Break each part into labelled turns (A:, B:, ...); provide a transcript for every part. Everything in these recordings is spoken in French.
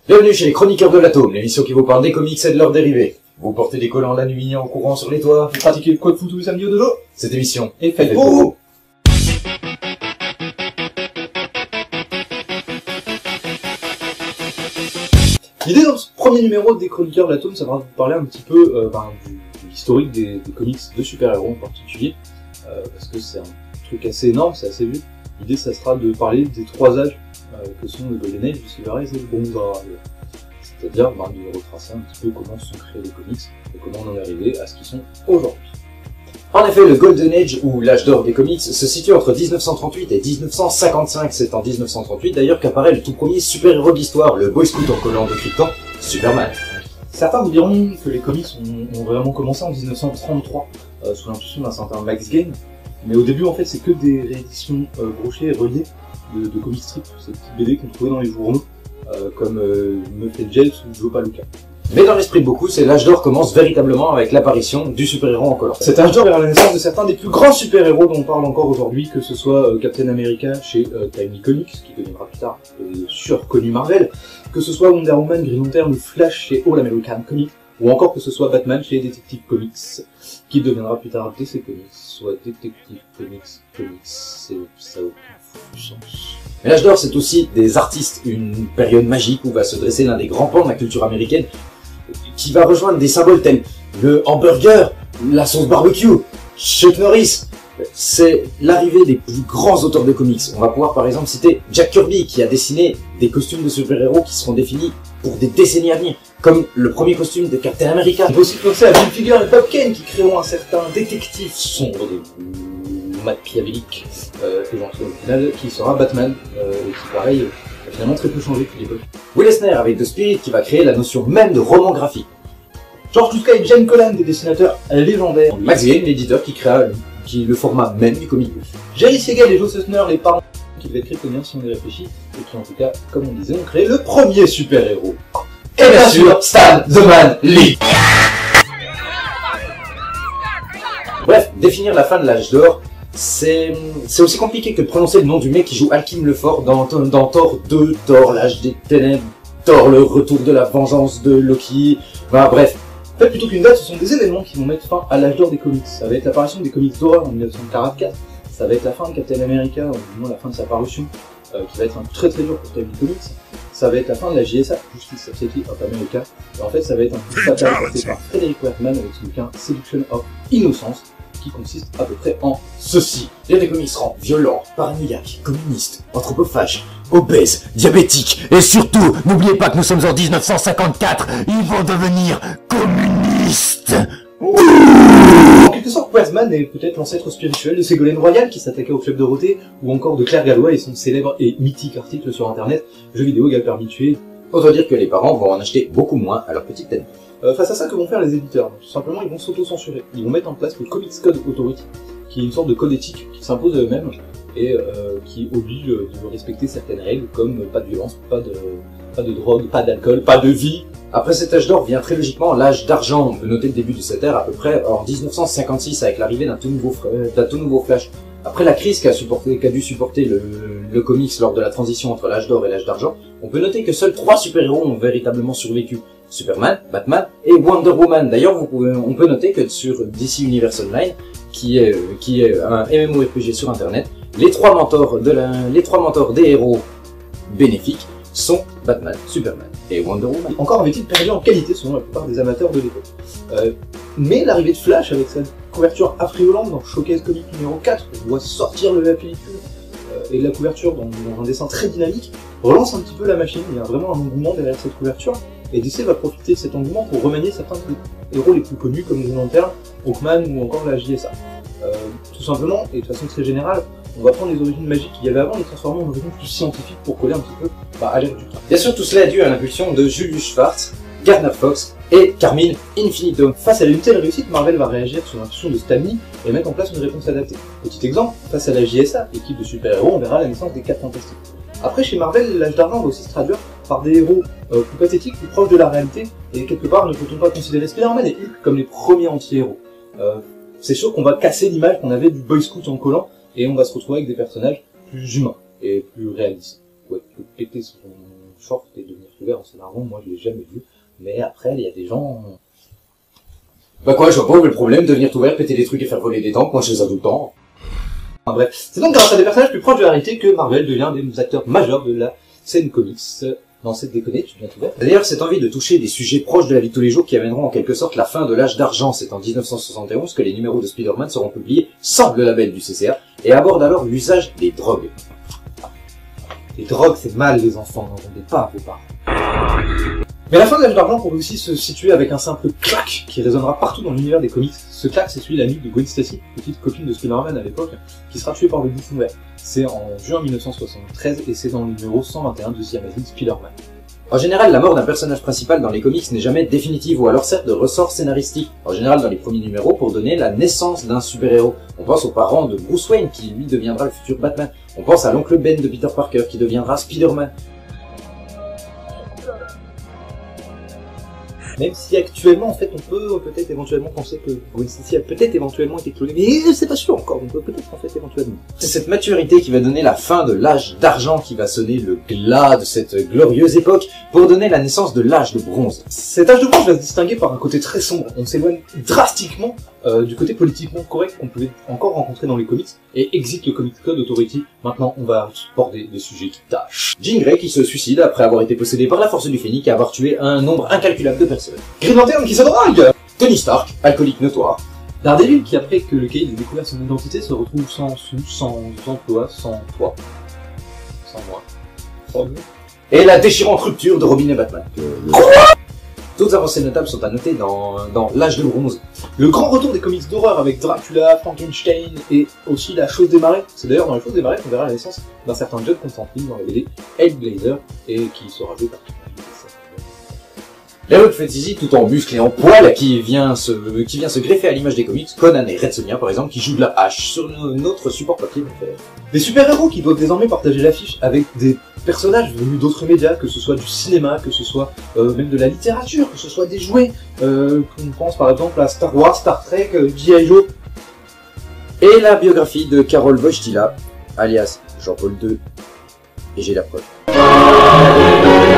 A: Bienvenue chez les Chroniqueurs de l'Atome, l'émission qui vous parle des comics et de leurs dérivés. Vous portez des collants la nuit en courant sur les toits.
B: Vous pratiquez le quad foot tous les samedis au dojo.
A: Cette émission
B: est faite pour vous. L'idée dans ce premier numéro des Chroniqueurs de l'Atome, ça va vous parler un petit peu de l'historique des comics de super-héros en particulier, parce que c'est un truc assez énorme, c'est assez vu. L'idée, ça sera de parler des trois âges que sont le Golden Age, le Silver Age et le Bronze Age. C'est-à-dire de retracer un petit peu comment sont créés les comics et comment on en est arrivé à ce qu'ils sont aujourd'hui.
A: En effet, le Golden Age, ou l'âge d'or des comics, se situe entre 1938 et 1955. C'est en 1938 d'ailleurs qu'apparaît le tout premier super-héros de l'histoire, le Boy Scout en collant de krypton, Superman.
B: Certains vous diront que les comics ont vraiment commencé en 1933, sous l'impulsion d'un certain Max Gain, mais au début en fait c'est que des rééditions brochées et reliées de comic strips, ces petites BD qu'on trouvait dans les journaux, comme Muffet Jels ou Joe Palooka.
A: Mais dans l'esprit de beaucoup, c'est l'âge d'or commence véritablement avec l'apparition du super-héros en collant.
B: Cet âge d'or verra la naissance de certains des plus grands super-héros dont on parle encore aujourd'hui, que ce soit Captain America chez Timely Comics, qui deviendra plus tard le surconnu Marvel, que ce soit Wonder Woman, Green Lantern ou Flash chez All American Comics, ou encore que ce soit Batman chez Detective Comics, qui deviendra plus tard DC Comics, soit Detective Comics, ça n'a aucun sens.
A: Mais l'âge d'or, c'est aussi des artistes, une période magique où va se dresser l'un des grands pans de la culture américaine, qui va rejoindre des symboles tels le hamburger, la sauce barbecue, Chuck Norris. C'est l'arrivée des plus grands auteurs de comics. On va pouvoir par exemple citer Jack Kirby, qui a dessiné des costumes de super-héros qui seront définis pour des décennies à venir, comme le premier costume de Captain America.
B: On peut aussi penser à Bill Finger et Bob Kane, qui créeront un certain détective sombre de machiavélique, qui sera Batman, et qui pareil a finalement très peu changé depuis l'époque.
A: Will Eisner avec The Spirit, qui va créer la notion même de roman graphique.
B: George Lucas et Gene Colan, des dessinateurs légendaires.
A: Max Gain, l'éditeur qui créa le format même du comic book.
B: Jerry Siegel et Joe Shuster, les parents qui devaient être kryptoniens si on y réfléchit, et qui en tout cas, comme on disait, ont créé le premier super-héros.
A: Et bien sûr, Stan The Man Lee. Bref, définir la fin de l'âge d'or, c'est aussi compliqué que de prononcer le nom du mec qui joue Hakim Lefort dans Thor 2, Thor l'âge des ténèbres, Thor le retour de la vengeance de Loki, enfin, bref.
B: En fait, plutôt qu'une date, ce sont des événements qui vont mettre fin à l'âge d'or des comics. Ça va être l'apparition des comics d'horreur en 1944, ça va être la fin de Captain America, ou du moins la fin de sa parution, qui va être un coup très très dur pour Timely Comics. Ça va être la fin de la JSA, Justice Society of America, et en fait ça va être un coup fatal porté par Frederick Werthmann avec son bouquin Seduction of Innocence, qui consiste à peu près en ceci.
A: Il y a des comics seront violents, paranoïaques, communistes, anthropophages, obèses, diabétiques, et surtout, n'oubliez pas que nous sommes en 1954, ils vont devenir communistes.
B: En quelque sorte, Werthmann est peut-être l'ancêtre spirituel de Ségolène Royal qui s'attaquait au club Dorothée, ou encore de Claire Gallois et son célèbre et mythique article sur internet « Jeux vidéo égale permis de tuer ».
A: Autant dire que les parents vont en acheter beaucoup moins à leur petite tête.
B: Face à ça, que vont faire les éditeurs? Tout simplement, ils vont s'auto-censurer. Ils vont mettre en place le Comics Code Authority, qui est une sorte de code éthique qui s'impose à eux-mêmes et qui oblige de respecter certaines règles comme pas de violence, pas de drogue, pas d'alcool, pas de vie.
A: Après cet âge d'or vient très logiquement l'âge d'argent. On peut noter le début de cette ère à peu près en 1956 avec l'arrivée d'un tout nouveau Flash. Après la crise qu'a dû supporter le comics lors de la transition entre l'âge d'or et l'âge d'argent, on peut noter que seuls 3 super-héros ont véritablement survécu. Superman, Batman et Wonder Woman. D'ailleurs, on peut noter que sur DC Universe Online, qui est un MMORPG sur internet, les trois mentors des héros bénéfiques sont Batman, Superman et Wonder Woman.
B: Encore avait-il perdu en qualité selon la plupart des amateurs de l'époque. Mais l'arrivée de Flash avec sa couverture affriolante dans Showcase Comics numéro 4, on voit sortir de la pellicule, et de la couverture dans un dessin très dynamique, relance un petit peu la machine. Il y a vraiment un engouement derrière cette couverture, et DC va profiter de cet engouement pour remanier certains des héros les plus connus comme Green Lantern, Hawkman ou encore la JSA. Tout simplement, et de façon très générale, on va prendre les origines magiques qu'il y avait avant et les transformer en origines plus scientifiques pour coller un petit peu à l'ère du temps.
A: Bien sûr, tout cela est dû à l'impulsion de Julius Schwartz, Gardner Fox et Carmine Infinito.
B: Face à une telle réussite, Marvel va réagir sur l'impulsion de Stan Lee et mettre en place une réponse adaptée. Petit exemple, face à la JSA, équipe de super-héros, on verra la naissance des 4 Fantastiques. Après, chez Marvel, l'âge d'argent va aussi se traduire par des héros plus pathétiques, plus proches de la réalité, et quelque part, ne peut-on pas considérer Spider-Man et Hulk comme les premiers anti-héros. C'est sûr qu'on va casser l'image qu'on avait du Boy Scout en collant, et on va se retrouver avec des personnages plus humains et plus réalistes. Ouais, péter son short et devenir ouvert en scénario, moi je l'ai jamais vu. Mais après, il y a des gens...
A: Bah quoi, je vois pas où est le problème de venir tout ouvert, péter des trucs et faire voler des tanks, moi je fais ça tout le temps.
B: Enfin bref, c'est donc grâce à des personnages plus proches de la réalité que Marvel devient des acteurs majeurs de la scène comics. Non, c'est déconné, tu viens tout ouvert.
A: D'ailleurs, cette envie de toucher des sujets proches de la vie de tous les jours qui amèneront en quelque sorte la fin de l'âge d'argent, c'est en 1971 que les numéros de Spider-Man seront publiés sans le label du CCA et abordent alors l'usage des drogues.
B: Les drogues, c'est mal, les enfants, n'en vendez pas à vos parents. Mais la fin de l'âge d'argent pourrait aussi se situer avec un simple clac qui résonnera partout dans l'univers des comics. Ce clac, c'est celui de l'ami de Gwen Stacy, petite copine de Spider-Man à l'époque, qui sera tuée par le Bouffon Vert. C'est en juin 1973 et c'est dans le numéro 121 de The Amazing Spider-Man.
A: En général, la mort d'un personnage principal dans les comics n'est jamais définitive ou alors sert de ressort scénaristique. En général, dans les premiers numéros, pour donner la naissance d'un super-héros. On pense aux parents de Bruce Wayne, qui lui deviendra le futur Batman. On pense à l'oncle Ben de Peter Parker, qui deviendra Spider-Man.
B: Même si actuellement, en fait, on peut peut-être éventuellement penser que Gwen Stacy a peut-être éventuellement été clonée, mais c'est pas sûr encore, on peut peut-être en fait éventuellement.
A: C'est cette maturité qui va donner la fin de l'âge d'argent qui va sonner le glas de cette glorieuse époque pour donner la naissance de l'âge de bronze.
B: Cet âge de bronze va se distinguer par un côté très sombre. On s'éloigne drastiquement du côté politiquement correct qu'on pouvait encore rencontrer dans les comics et exit le Comic Code Authority. Maintenant, on va aborder des sujets qui tâchent.
A: Jean Grey qui se suicide après avoir été possédé par la force du phénix et avoir tué un nombre incalculable de personnes.
B: Green Lantern qui se drogue.
A: Tony Stark, alcoolique notoire.
B: Daredevil qui, après que le Cade ait découvert son identité, se retrouve sans sous, sans emploi, sans toit, sans moi.
A: Et la déchirante rupture de Robin et Batman. D'autres avancées notables sont à noter dans l'âge de bronze.
B: Le grand retour des comics d'horreur avec Dracula, Frankenstein et aussi la chose des marais. C'est d'ailleurs dans les choses des marais qu'on verra la naissance d'un certain John Constantine dans la BD Hellblazer et qui sera joué par
A: L'Heroic Fantasy tout en muscles et en poil qui vient se greffer à l'image des comics, Conan et Red Sonja par exemple qui jouent de la hache sur notre support papier préféré.
B: Des super-héros qui doivent désormais partager l'affiche avec des personnages venus d'autres médias, que ce soit du cinéma, que ce soit même de la littérature, que ce soit des jouets. On pense par exemple à Star Wars, Star Trek, G.I. Joe.
A: Et la biographie de Karol Wojtyla, alias Jean-Paul II, et j'ai la preuve.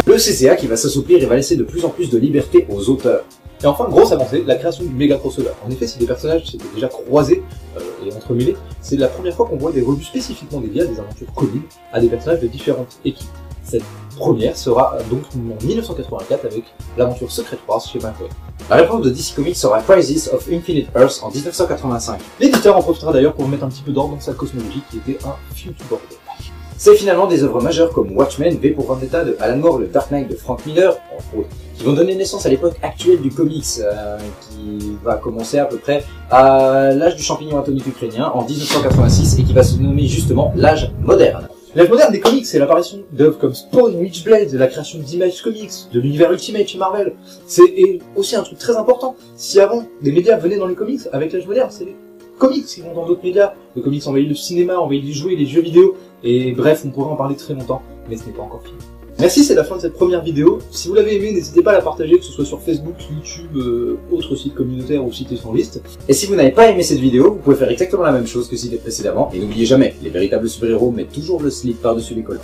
A: Le CCA qui va s'assouplir et va laisser de plus en plus de liberté aux auteurs.
B: Et enfin, grosse avancée, la création du méga crossover. En effet, si des personnages s'étaient déjà croisés et entremêlés, c'est la première fois qu'on voit des revues spécifiquement dédiées à des aventures communes, à des personnages de différentes équipes. Cette première sera donc en 1984 avec l'aventure Secret Wars chez Marvel.
A: La réponse de DC Comics sera Crisis of Infinite Earths en 1985.
B: L'éditeur en profitera d'ailleurs pour mettre un petit peu d'ordre dans sa cosmologie qui était un future bordel.
A: C'est finalement des œuvres majeures comme Watchmen, V pour Vendetta de Alan Moore, le Dark Knight de Frank Miller, entre autres, qui vont donner naissance à l'époque actuelle du comics, qui va commencer à peu près à l'âge du champignon atomique ukrainien en 1986 et qui va se nommer justement l'âge moderne.
B: L'âge moderne des comics, c'est l'apparition d'œuvres comme Spawn, Witchblade, la création d'Image Comics, de l'univers Ultimate chez Marvel. C'est aussi un truc très important. Si avant, des médias venaient dans les comics, avec l'âge moderne, c'est les comics qui vont dans d'autres médias. Le comics envahit le cinéma, envahit les jouets, les jeux vidéo, et bref, on pourrait en parler très longtemps, mais ce n'est pas encore fini. Merci, c'est la fin de cette première vidéo. Si vous l'avez aimé, n'hésitez pas à la partager, que ce soit sur Facebook, YouTube, autres sites communautaires ou sites sans liste.
A: Et si vous n'avez pas aimé cette vidéo, vous pouvez faire exactement la même chose que cité précédemment, et n'oubliez jamais, les véritables super-héros mettent toujours le slip par-dessus l'école.